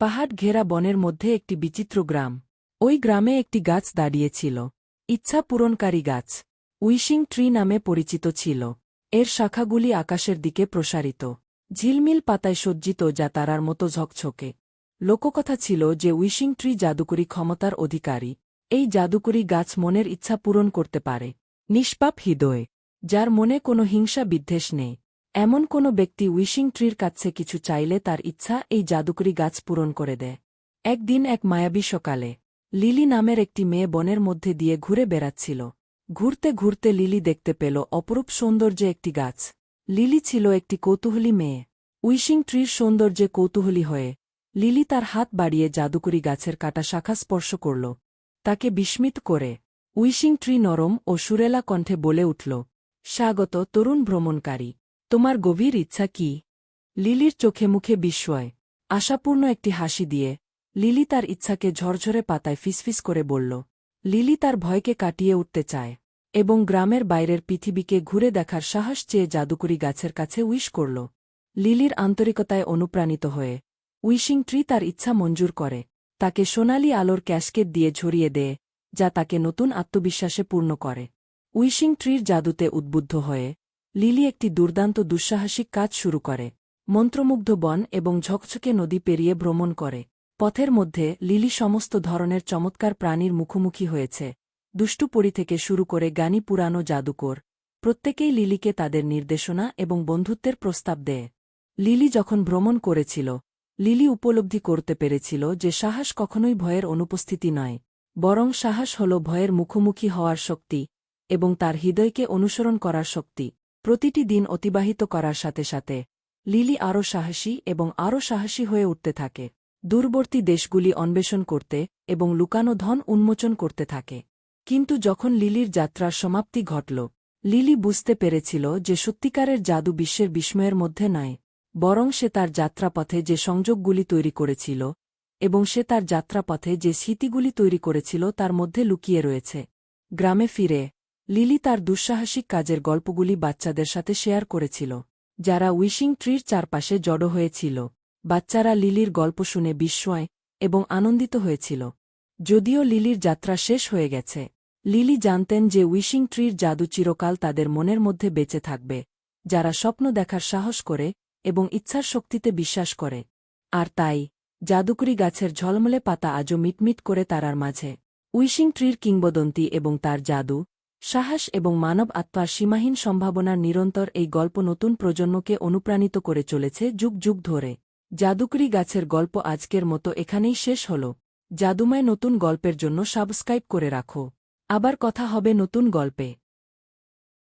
পাহাড় ঘেরা বনের মধ্যে একটি বিচিত্র গ্রাম। ওই গ্রামে একটি গাছ দাঁড়িয়েছিল, ইচ্ছা পূরণকারী গাছ। উইশিং ট্রি নামে পরিচিত ছিল। এর শাখাগুলি আকাশের দিকে প্রসারিত, ঝিলমিল পাতায় সজ্জিত, যা তারার মতো ঝকঝকে। লোককথা ছিল যে উইশিং ট্রি জাদুকরী ক্ষমতার অধিকারী। এই জাদুকরী গাছ মনের ইচ্ছা পূরণ করতে পারে। নিষ্পাপ হৃদয়ে, যার মনে কোনো হিংসা বিদ্বেষ নেই, এমন কোনো ব্যক্তি উইশিং ট্রির কাছে কিছু চাইলে তার ইচ্ছা এই জাদুকরী গাছ পূরণ করে দেয়। একদিন এক মায়াবী সকালে লিলি নামের একটি মেয়ে বনের মধ্যে দিয়ে ঘুরে বেড়াচ্ছিল। ঘুরতে ঘুরতে লিলি দেখতে পেল অপরূপ সৌন্দর্যে একটি গাছ। লিলি ছিল একটি কৌতূহলী মেয়ে। উইশিং ট্রির সৌন্দর্যে কৌতূহলী হয়ে লিলি তার হাত বাড়িয়ে জাদুকরী গাছের কাটা শাখা স্পর্শ করল, তাকে বিস্মিত করে। উইশিং ট্রি নরম ও সুরেলা কণ্ঠে বলে উঠল, স্বাগত তরুণ ভ্রমণকারী, তোমার গভীর ইচ্ছা কি? লিলির চোখে মুখে বিস্ময়, আশাপূর্ণ একটি হাসি দিয়ে লিলি তার ইচ্ছাকে ঝরঝরে পাতায় ফিসফিস করে বলল। লিলি তার ভয়কে কাটিয়ে উঠতে চায় এবং গ্রামের বাইরের পৃথিবীকে ঘুরে দেখার সাহস চেয়ে জাদুকরী গাছের কাছে উইশ করল। লিলির আন্তরিকতায় অনুপ্রাণিত হয়ে উইশিং ট্রি তার ইচ্ছা মঞ্জুর করে, তাকে সোনালি আলোর ক্যাসকেড দিয়ে ঝরিয়ে দেয়, যা তাকে নতুন আত্মবিশ্বাসে পূর্ণ করে। উইশিং ট্রির জাদুতে উদ্বুদ্ধ হয়ে লিলি একটি দুর্দান্ত দুঃসাহসিক কাজ শুরু করে। মন্ত্রমুগ্ধ বন এবং ঝকঝকে নদী পেরিয়ে ভ্রমণ করে। পথের মধ্যে লিলি সমস্ত ধরনের চমৎকার প্রাণীর মুখোমুখি হয়েছে। দুষ্টু পরী থেকে শুরু করে জ্ঞানী পুরানো জাদুকর, প্রত্যেকেই লিলিকে তাদের নির্দেশনা এবং বন্ধুত্বের প্রস্তাব দেয়। লিলি যখন ভ্রমণ করেছিল, লিলি উপলব্ধি করতে পেরেছিল যে সাহস কখনোই ভয়ের অনুপস্থিতি নয়, বরং সাহস হল ভয়ের মুখোমুখি হওয়ার শক্তি এবং তার হৃদয়কে অনুসরণ করার শক্তি। প্রতিটি দিন অতিবাহিত করার সাথে সাথে লিলি আরও সাহসী এবং আরও সাহসী হয়ে উঠতে থাকে, দূরবর্তী দেশগুলি অন্বেষণ করতে এবং লুকানো ধন উন্মোচন করতে থাকে। কিন্তু যখন লিলির যাত্রার সমাপ্তি ঘটল, লিলি বুঝতে পেরেছিল যে সত্যিকারের জাদু বিশ্বের বিস্ময়ের মধ্যে নয়, বরং সে তার যাত্রাপথে যে সংযোগগুলি তৈরি করেছিল এবং সে তার যাত্রাপথে যে স্মৃতিগুলি তৈরি করেছিল তার মধ্যে লুকিয়ে রয়েছে। গ্রামে ফিরে লিলি তার দুঃসাহসিক কাজের গল্পগুলি বাচ্চাদের সাথে শেয়ার করেছিল, যারা উইশিং ট্রির চারপাশে জড়ো হয়েছিল। বাচ্চারা লিলির গল্প শুনে বিস্ময় এবং আনন্দিত হয়েছিল। যদিও লিলির যাত্রা শেষ হয়ে গেছে, লিলি জানতেন যে উইশিং ট্রির জাদু চিরকাল তাদের মনের মধ্যে বেঁচে থাকবে, যারা স্বপ্ন দেখার সাহস করে এবং ইচ্ছার শক্তিতে বিশ্বাস করে। আর তাই জাদুকরী গাছের ঝলমলে পাতা আজও মিটমিট করে তারার মাঝে। উইশিং ট্রির কিংবদন্তি এবং তার জাদু, সাহস এবং মানব আত্মার সীমাহীন সম্ভাবনার নিরন্তর এই গল্প নতুন প্রজন্মকে অনুপ্রাণিত করে চলেছে যুগ যুগ ধরে। জাদুকরী গাছের গল্প আজকের মতো এখানেই শেষ হল। জাদুময় নতুন গল্পের জন্য সাবস্ক্রাইব করে রাখো। আবার কথা হবে নতুন গল্পে।